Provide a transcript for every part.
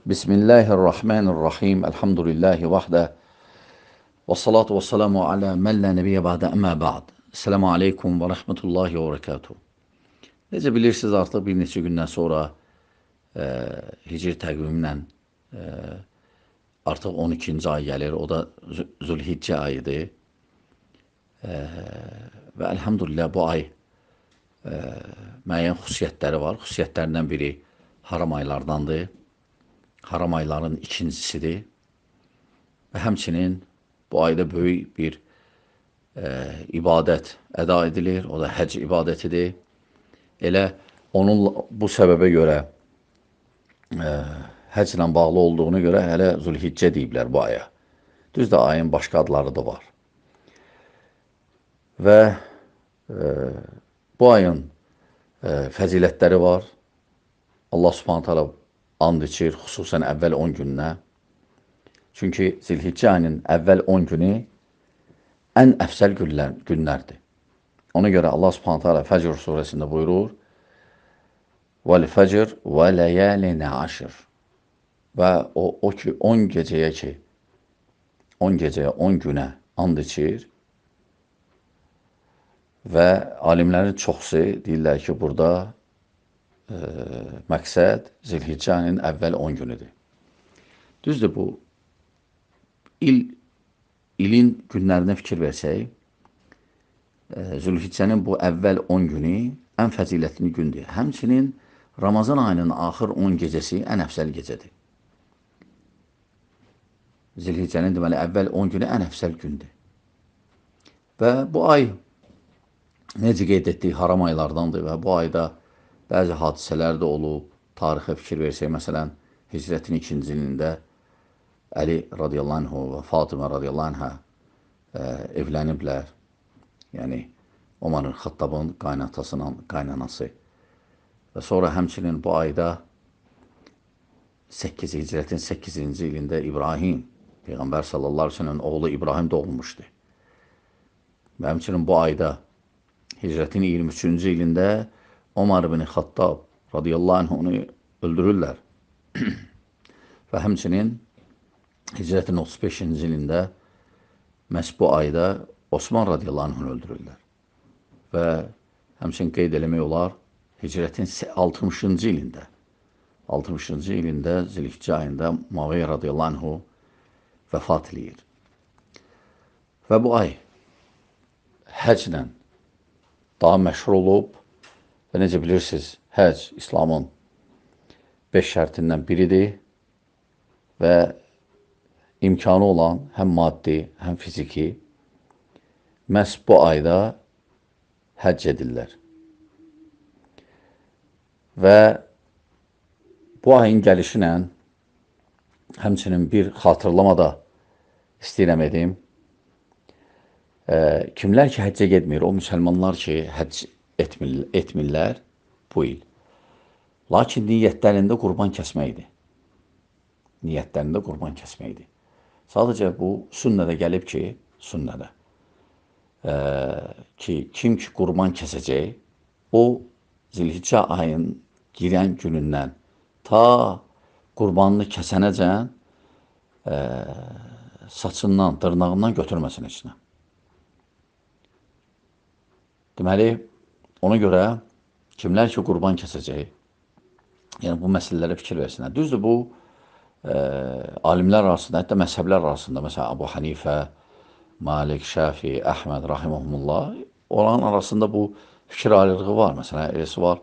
Bismillahirrahmanirrahim. Elhamdülillahi vahdə. Və salatu və salamu alə mən lə nəbiyyə ba'də əmə ba'd. Esselamu aleykum və rəhmətullahi və bərəkatuhu. Necə bilirsiniz, artıq bir neçə gündən sonra hicri təqvimlə artıq 12-ci ay gəlir. O da Zülhiccə ayıdır. Və elhamdülillah bu ay müəyyən xüsusiyyətləri var. Xüsusiyyətlərindən biri haram aylardandır. Haram ayların ikincisidir. Və həmçinin bu ayda böyük bir ibadət əda edilir. O da həcc ibadətidir. Elə onun bu səbəbə görə həcclə bağlı olduğuna görə hələ Zülhiccə deyiblər bu aya. Düz də ayın başqa adları da var. Və bu ayın fəzilətləri var. Allah Subhanahu taala and içir, xüsusən əvvəl 10 gününə. Çünki Zilhiccə ayının əvvəl 10 günü ən əfsəl günlərdir. Ona görə Allah Subhanahu taala Fəcr surəsində buyurur: "Vəl-fəcr və ləyalin əşr." Və o ki 10 gecəyə 10 günə and içir. Və alimlərin çoxsu deyirlər ki, burada məqsəd Zilhiccə ayının əvvəl 10 günüdür. Düzdür, bu ilin günlərinə fikir versək, Zülhiccənin bu əvvəl 10 günü ən fəzilətli gündür. Həmçinin Ramazan ayının axır 10 gecəsi ən əfsəl gecədir. Zilhiccənin deməli əvvəl 10 günü ən əfsəl gündür. Və bu ay necə qeyd etdik, haram aylardandır və bu ayda bəzi hadisələr də olub. Tarixə fikir versək, məsələn, hicrətin 2-ci ilində Əli radiyallahu anhu və Fatimə radiyallahu anhə evləniblər. Yəni, Ömər Xattabın qaynatasının qaynanası. Və sonra həmçinin bu ayda hicrətin 8-ci ilində İbrahim, Peyğəmbər sallallahu aleyhi ve sellem oğlu İbrahim doğulmuşdu. Və həmçinin bu ayda hicrətin 23-cü ilində Ömər ibn Xattab radiyallahu anh onu öldürürlər. Və həmçinin hicrətin 35-ci ilində məhz bu ayda Osman radiyallahu anh onu öldürürlər. Və həmçinin qeyd eləmək olar, hicrətin 60-cı ilində Zilhiccə ayında Muaviyyə radiyallahu anhu vəfat eləyir. Və bu ay həclə daha məşhur olub. Və necə bilirsiniz, həcc İslamın 5 şərtindən biridir və imkanı olan həm maddi, həm fiziki məhz bu ayda həcc edirlər. Və bu ayın gəlişinə həmçinin bir xatırlama da istəyirəm edim. Kimlər ki həccə getmir, o müsəlmanlar ki həcc etmirlər bu il. Lakin niyyətlərində qurban kəsməkdir. Sadəcə bu sünnədə gəlib ki, kim ki qurban kəsəcək, o Zilhiccə ayın girən günündən ta qurbanını kəsənəcən saçından, dırnağından götürməsin içinə. Deməli, ona görə kimlər ki qurban kəsəcək, yəni bu məsələlərə fikir versinlər. Düzdür, bu alimlər arasında, hətta məzhəblər arasında, məsələn, Əbu Hanifə, Malik, Şafi, Əhməd, rahiməhumullah, onların arasında bu fikir ayrılığı var. Məsələn, eləsi var,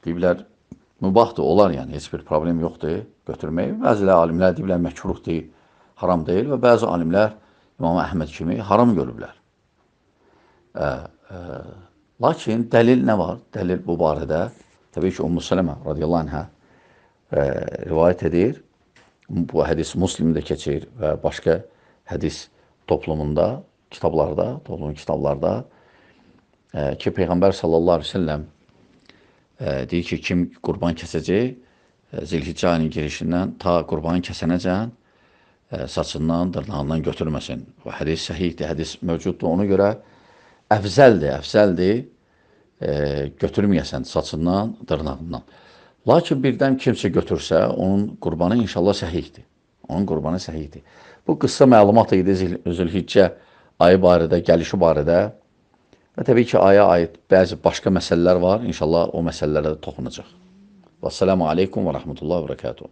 deyiblər, mübahdır, olar, yəni, heç bir problem yoxdur götürmək. Bəzilər alimlər deyiblər, məkruhdur, haram deyil və bəzi alimlər İmam Əhməd kimi haram görüblər. Lakin dəlil nə var? Dəlil bu barədə təbii ki, Ümmü Sələmə radiyallahu anhə rivayət edir. Bu hədis Müslimdə keçir və başqa hədis toplumunda, toplumun kitablarda ki, Peyğəmbər sallallahu aleyhi ve sellem deyir ki, kim qurban kəsəcək, Zilhiccə ayının girişindən ta qurbanı kəsənəcən saçından, dırnağından götürməsin. Bu hədis səhihdir, hədis mövcuddur. Ona görə əfzəldir, götürməyəsən saçından, dırnağından. Lakin birdən kimsə götürsə, onun qurbanı inşallah səhihdir. Onun qurbanı səhihdir. Bu qısa məlumat idi Zülhiccə ayı barədə, gəlişi barədə. Və təbii ki, aya aid bəzi başqa məsələlər var. İnşallah o məsələlərə də toxunacaq. Vəssalamu aleykum və rəhmətullahi və bərəkatuhu.